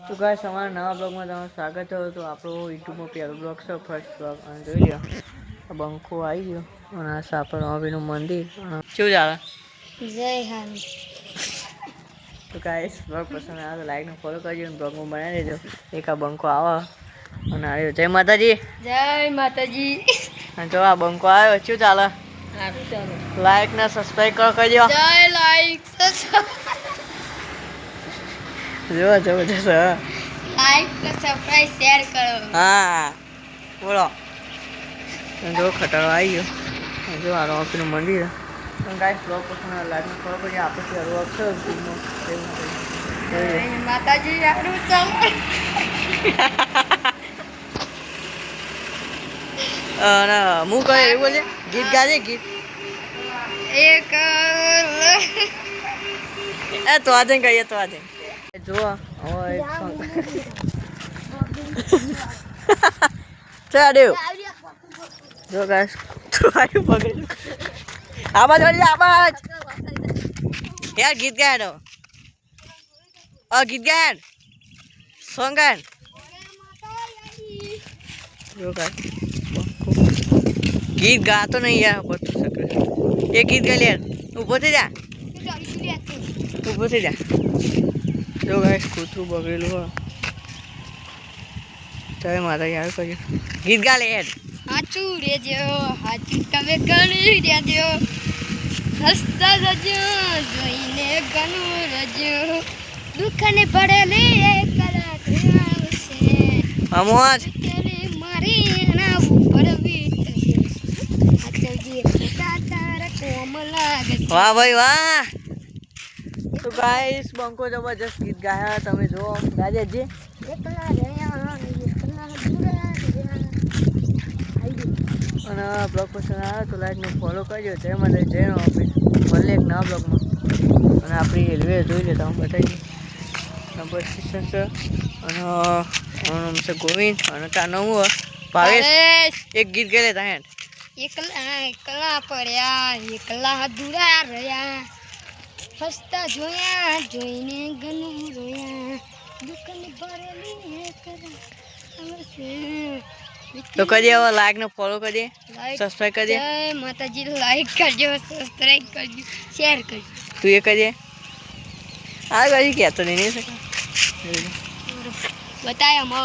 તો ગાઈસ અમારા નવા બ્લોગમાં તમારું સ્વાગત છે. તો આપણો યુટ્યુબમાં પહેલો બ્લોગ છે, ફર્સ્ટ બ્લોગ. અને જોઈ લો બંકો આવી ગયો અને આ સાપર માવીનું મંદિર શું ચાલે જય હાન. તો ગાઈસ બ્લોગ પસંદ આવે તો લાઈક ને ફોલો કરજો અને બ્લોગમાં બનાવી દેજો. એક આ બંકો આવે અને આવ્યો. જય માતાજી. જય માતાજી. અને જો આ બંકો આવ્યો શું ચાલે લાઈક ને સબસ્ક્રાઇબ કરજો. જય લાઈક જો જબરજસ્ત લાઈક સબસ્ક્રાઇબ શેર કરો. હા બોલો. જો ખટારો આવી ગયો. જો આ રોકીનું મંદિર. ગાઈસ બ્લોગ પસંદ આવે લાઈક ને ફોલો કરજો. આપણે હરવા છે માતાજી આપણું ચાલે. અને હું કહે એવું બોલે ગીત ગાજે ગીત એક તો આજે કહીએ તો આજે જો હવે ચાલ્યો જો ગાઈસ તું આવ્યું પકડ્યું આવાજ વાળી આવાજ યાર ગીત ગાય ગીત ગાય સોંગ ગાય જો ગાઈસ ગીત ગાતો નહીં યાર બધું શકે એ ગીત ગાય લે ઊભો થઈ જા ઊભો થઈ જા જો ગાઈસ કૂતરું બગડેલું હોય ચાલે માતા યાર કર્યું ગીત ગા લે યાર હાચું રેજો હાચું તમે ગણી રેજો હસતા રજો જોઈને ગણું રજો દુઃખને ભરેલી એક કલાક આવશે અમોજ મારી ના ઉપર વીતશે હાચજી તાર કોમ લાગે વાહ ભાઈ વાહ. તો ગાઈસ બંકો જબરજસ્ત ગીત ગાયા તમે જો ગાજેજી એકલા રહ્યા એકલા દુરા અને બ્લોગ પસંદ આવે તો લાઈક ને ફોલો કરજો. જય માતા જય ઓફિસ ભલે એક નવા બ્લોગમાં. અને આપણી રેલવે જોઈ લે તમે બતાવી નંબર સ્ટેશન છે અને નામ છે ગોવિંદ અને ત્યાં નવું ભાવેશ એક ગીત ગયેલે ત્યાં એકલા પડ્યા એકલા દુરા રહ્યા હસતા જોયા જોઈને ઘણું રોયા દુઃખની ભરેલી આવશે. તો કરીએ હવે લાઈક ને ફોલો કરીએ સબસ્ક્રાઈબ કરીએ. જય માતાજી. લાઈક કરજો સબસ્ક્રાઈબ કરજો શેર કરજો. તું એ કરીએ આ કરી કહેતો નહીં બતાય અમે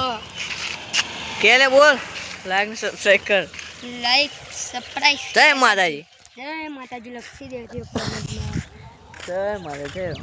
કે લે બોલ લાઈક ને સબસ્ક્રાઈબ કર લાઈક સબસ્ક્રાઈબ. જય માતાજી. જય માતાજી લખી દેજો કોમેન્ટમાં. જય માતાજી.